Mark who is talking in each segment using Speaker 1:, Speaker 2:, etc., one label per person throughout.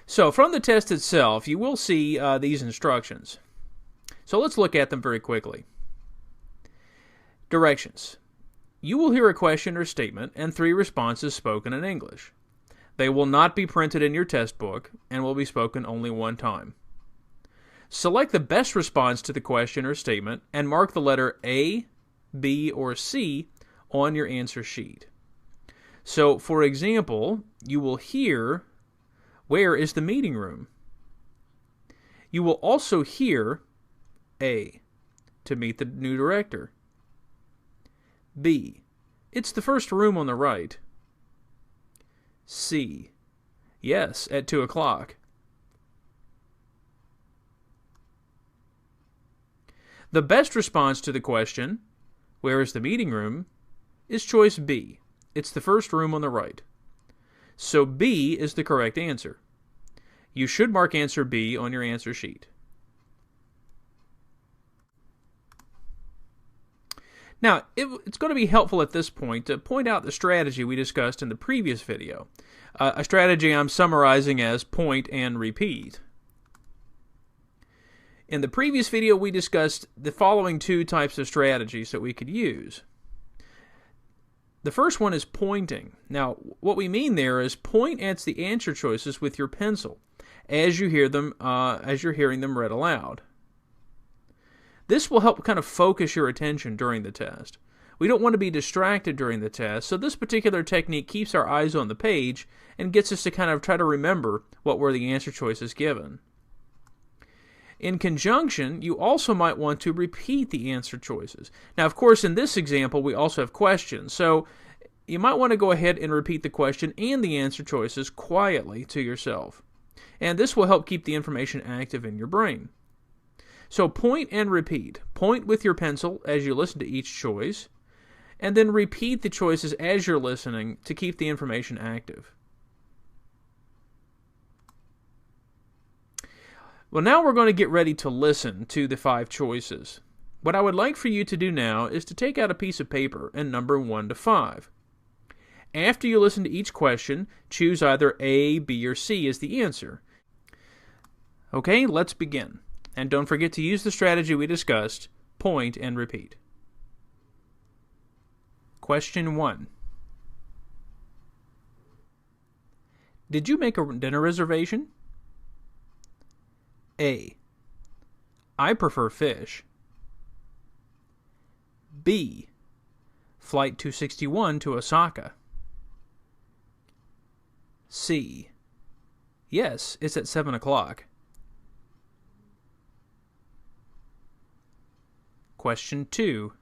Speaker 1: So from the test itself, you will see these instructions. So let's look at them very quickly. Directions. You will hear a question or statement and 3 responses spoken in English. They will not be printed in your test book and will be spoken only one time. Select the best response to the question or statement and mark the letter A, B, or C on your answer sheet. So, for example, you will hear, "Where is the meeting room?" You will also hear A, "To meet the new director." B, "It's the first room on the right." C, "Yes, at 2 o'clock." The best response to the question, "Where is the meeting room?" is choice B. It's the first room on the right. So B is the correct answer. You should mark answer B on your answer sheet. Now, it's going to be helpful at this point to point out the strategy we discussed in the previous video, a strategy I'm summarizing as point and repeat. In the previous video, we discussed the following 2 types of strategies that we could use. The first one is pointing. Now, what we mean there is point at the answer choices with your pencil as you hear them, as you're hearing them read aloud. This will help kind of focus your attention during the test. We don't want to be distracted during the test, so this particular technique keeps our eyes on the page and gets us to kind of try to remember what were the answer choices given. In conjunction, you also might want to repeat the answer choices. Now, of course, in this example, we also have questions, so you might want to go ahead and repeat the question and the answer choices quietly to yourself. And this will help keep the information active in your brain. So point and repeat. Point with your pencil as you listen to each choice, and then repeat the choices as you're listening to keep the information active. Well, now we're going to get ready to listen to the 5 choices. What I would like for you to do now is to take out a piece of paper and number 1 to 5. After you listen to each question, choose either A, B, or C as the answer. Okay, let's begin. And don't forget to use the strategy we discussed, point and repeat. Question 1. Did you make a dinner reservation? A, I prefer fish. B, Flight 261 to Osaka. C, yes, it's at 7 o'clock. Question 2.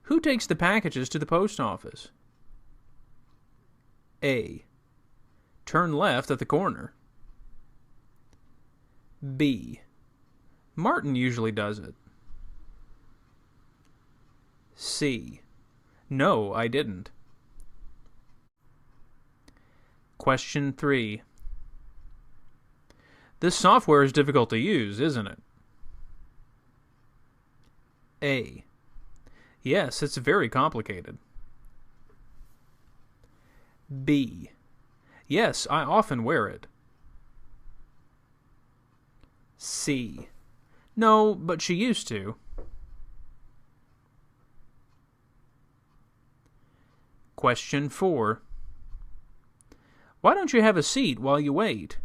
Speaker 1: Who takes the packages to the post office? A, turn left at the corner. B, Martin usually does it. C, no, I didn't. Question 3. This software is difficult to use, isn't it? A, yes, it's very complicated. B, yes, I often wear it. C, no, but she used to. Question 4. Why don't you have a seat while you wait?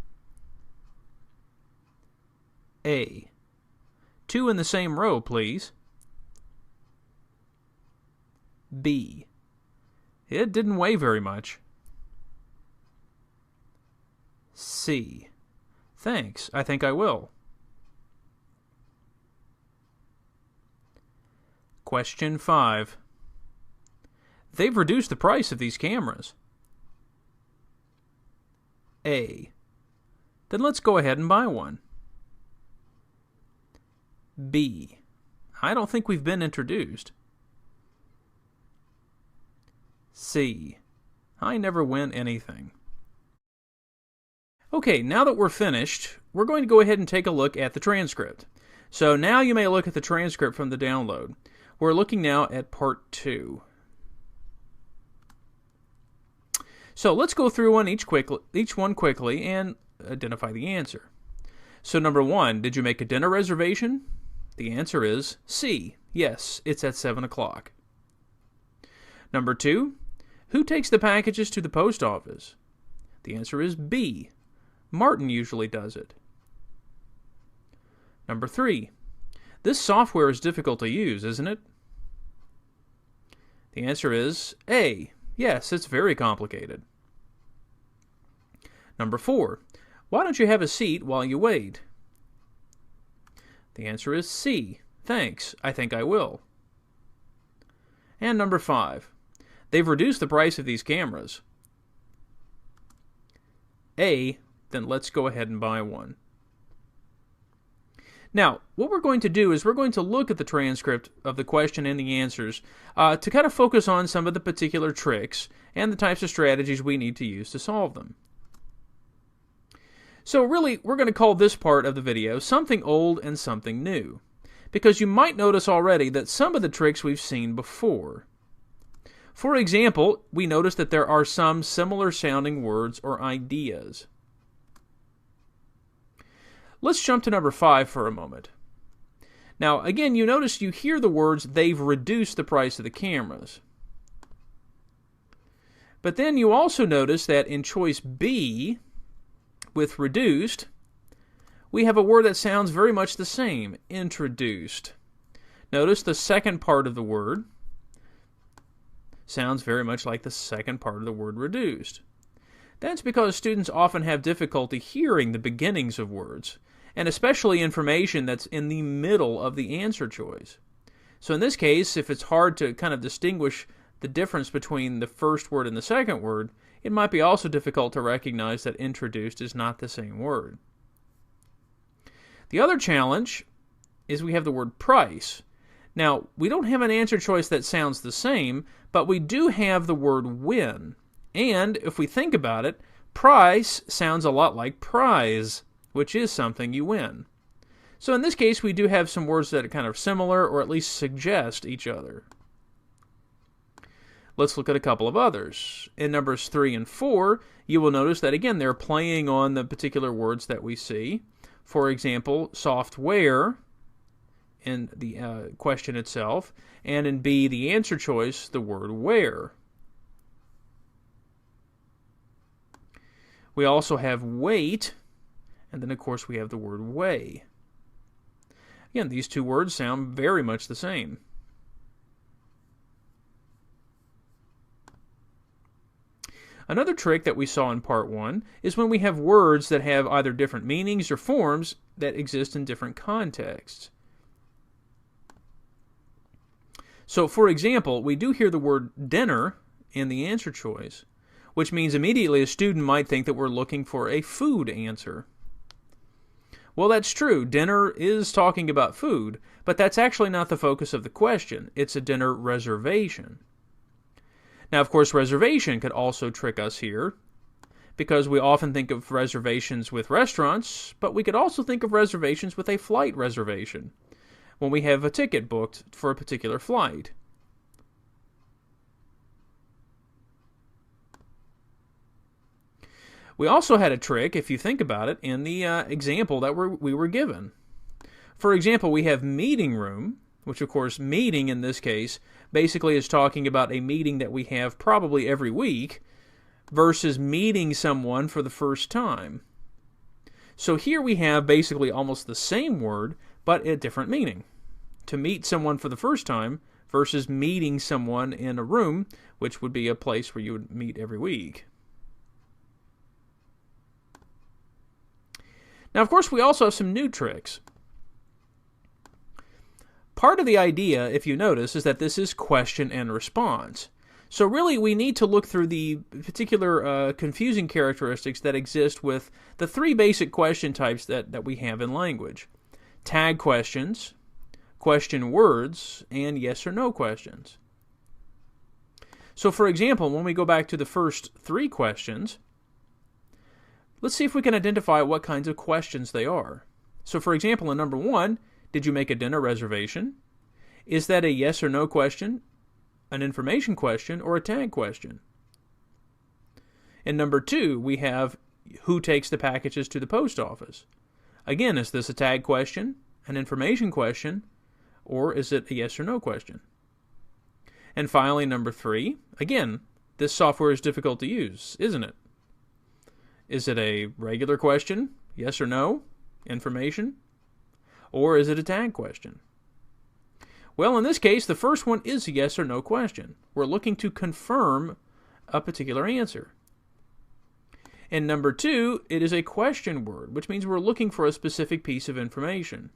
Speaker 1: A, 2 in the same row, please. B, it didn't weigh very much. C, thanks, I think I will. Question 5. They've reduced the price of these cameras. A, then let's go ahead and buy one. B, I don't think we've been introduced. C, I never win anything. Okay, now that we're finished, we're going to go ahead and take a look at the transcript. So now you may look at the transcript from the download. We're looking now at part 2. So let's go through each one quickly and identify the answer. So number 1, did you make a dinner reservation? The answer is C. Yes, it's at 7 o'clock. Number 2, who takes the packages to the post office? The answer is B. Martin usually does it. Number 3, this software is difficult to use, isn't it? The answer is A. Yes, it's very complicated. Number 4, why don't you have a seat while you wait? The answer is C. Thanks, I think I will. And number 5, they've reduced the price of these cameras. A. Then let's go ahead and buy one. Now, what we're going to do is we're going to look at the transcript of the question and the answers to kind of focus on some of the particular tricks and the types of strategies we need to use to solve them. So really, we're going to call this part of the video something old and something new, because you might notice already that some of the tricks we've seen before. For example, we notice that there are some similar sounding words or ideas. Let's jump to number 5 for a moment. Now, again, you notice you hear the words, they've reduced the price of the cameras. But then you also notice that in choice B, with reduced, we have a word that sounds very much the same, introduced. Notice the second part of the word sounds very much like the second part of the word reduced. That's because students often have difficulty hearing the beginnings of words, and especially information that's in the middle of the answer choice. So in this case, if it's hard to kind of distinguish the difference between the first word and the second word, it might be also difficult to recognize that introduced is not the same word. The other challenge is we have the word price. Now, we don't have an answer choice that sounds the same, but we do have the word win. And if we think about it, price sounds a lot like prize, which is something you win. So in this case, we do have some words that are kind of similar or at least suggest each other. Let's look at a couple of others. In numbers 3 and 4, you will notice that again they're playing on the particular words that we see. For example, software in the question itself, and in B, the answer choice, the word where. We also have wait, and then of course we have the word way. Again, these two words sound very much the same. Another trick that we saw in part 1 is when we have words that have either different meanings or forms that exist in different contexts. So, for example, we do hear the word dinner in the answer choice, which means immediately a student might think that we're looking for a food answer. Well, that's true. Dinner is talking about food, but that's actually not the focus of the question. It's a dinner reservation. Now, of course, reservation could also trick us here, because we often think of reservations with restaurants, but we could also think of reservations with a flight reservation, when we have a ticket booked for a particular flight. We also had a trick, if you think about it, in the example that we were given. For example, we have meeting room, which of course meeting in this case basically is talking about a meeting that we have probably every week versus meeting someone for the first time. So here we have basically almost the same word but a different meaning. To meet someone for the first time versus meeting someone in a room, which would be a place where you would meet every week. Now, of course, we also have some new tricks. Part of the idea, if you notice, is that this is question and response. So really, we need to look through the particular confusing characteristics that exist with the three basic question types that we have in language. Tag questions, question words, and yes or no questions. So for example, when we go back to the first three questions, let's see if we can identify what kinds of questions they are. So for example, in number 1, did you make a dinner reservation? Is that a yes or no question, an information question, or a tag question? In number 2, we have who takes the packages to the post office. Again, is this a tag question, an information question, or is it a yes or no question? And finally, number 3, again, this software is difficult to use, isn't it? Is it a regular question, yes or no, information, or is it a tag question? Well, in this case, the first one is a yes or no question. We're looking to confirm a particular answer. In number 2, it is a question word, which means we're looking for a specific piece of information.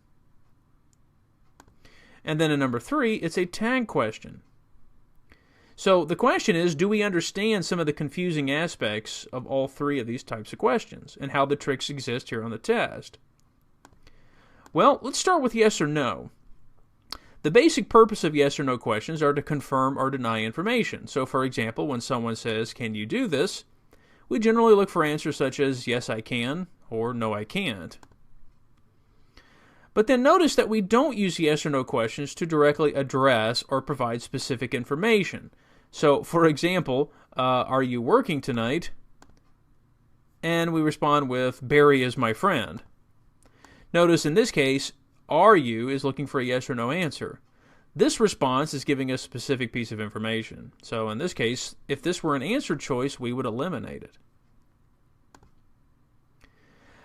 Speaker 1: And then in number 3, it's a tag question. So the question is, do we understand some of the confusing aspects of all 3 of these types of questions and how the tricks exist here on the test? Well, let's start with yes or no. The basic purpose of yes or no questions are to confirm or deny information. So for example, when someone says, "Can you do this?" we generally look for answers such as "Yes, I can," or "No, I can't." But then notice that we don't use yes or no questions to directly address or provide specific information. So, for example, are you working tonight? And we respond with, "Barry is my friend." Notice in this case, "are you" is looking for a yes or no answer. This response is giving us a specific piece of information. So in this case, if this were an answer choice, we would eliminate it.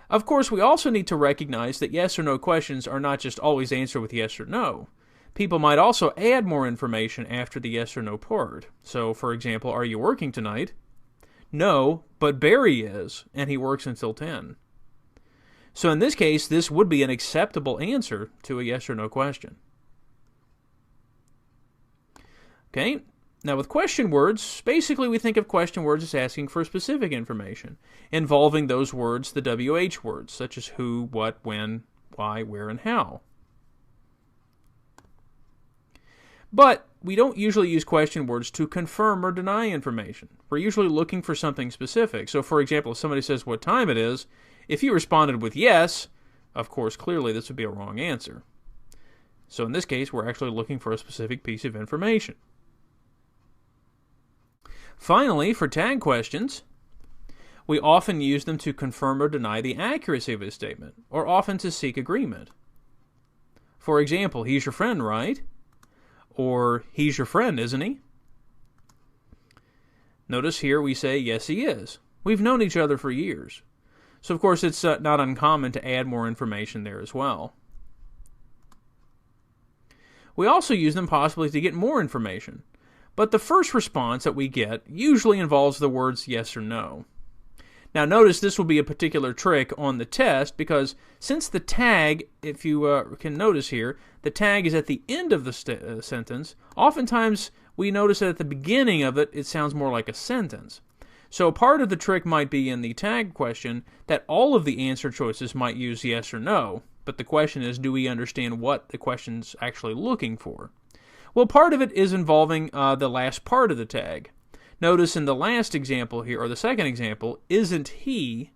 Speaker 1: Of course, we also need to recognize that yes or no questions are not just always answered with yes or no. People might also add more information after the yes or no part. So, for example, "Are you working tonight?" "No, but Barry is, and he works until 10. So in this case, this would be an acceptable answer to a yes or no question. Okay, now with question words, basically we think of question words as asking for specific information, involving those words, the WH words, such as who, what, when, why, where, and how. But we don't usually use question words to confirm or deny information. We're usually looking for something specific. So for example, if somebody says what time it is, if you responded with yes, of course, clearly this would be a wrong answer. So in this case, we're actually looking for a specific piece of information. Finally, for tag questions, we often use them to confirm or deny the accuracy of a statement, or often to seek agreement. For example, "He's your friend, right?" Or "He's your friend, isn't he?" Notice here we say, "Yes, he is. We've known each other for years." So of course it's not uncommon to add more information there as well. We also use them possibly to get more information, but the first response that we get usually involves the words yes or no. Now notice this will be a particular trick on the test because since the tag, if you can notice here, the tag is at the end of the sentence, oftentimes we notice that at the beginning of it, it sounds more like a sentence. So part of the trick might be in the tag question that all of the answer choices might use yes or no, but the question is, do we understand what the question's actually looking for? Well, part of it is involving the last part of the tag. Notice in the last example here, or the second example, "Isn't he?"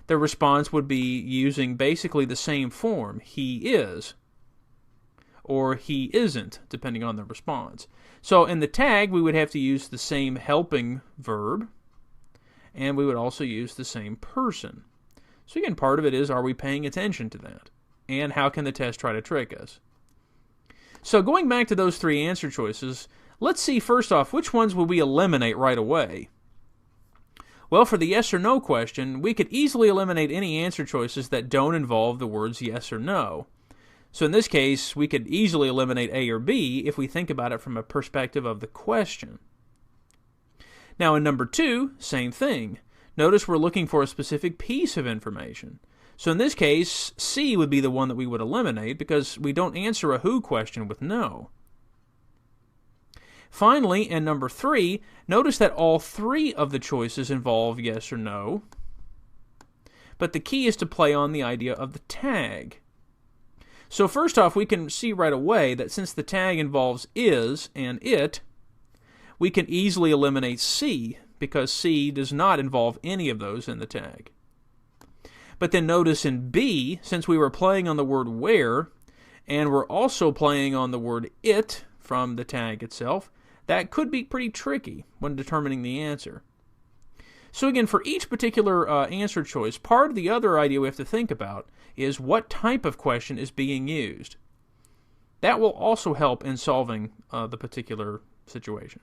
Speaker 1: the response would be using basically the same form, "He is," or "He isn't," depending on the response. So in the tag, we would have to use the same helping verb, and we would also use the same person. So again, part of it is, are we paying attention to that? And how can the test try to trick us? So going back to those 3 answer choices, let's see first off, which ones will we eliminate right away? Well, for the yes or no question, we could easily eliminate any answer choices that don't involve the words yes or no. So in this case, we could easily eliminate A or B if we think about it from a perspective of the question. Now in number 2, same thing. Notice we're looking for a specific piece of information. So in this case, C would be the one that we would eliminate because we don't answer a who question with no. Finally, in number 3, notice that all 3 of the choices involve yes or no. But the key is to play on the idea of the tag. So first off, we can see right away that since the tag involves is and it, we can easily eliminate C because C does not involve any of those in the tag. But then notice in B, since we were playing on the word where, and we're also playing on the word it from the tag itself, that could be pretty tricky when determining the answer. So again, for each particular answer choice, part of the other idea we have to think about is what type of question is being used. That will also help in solving the particular situation.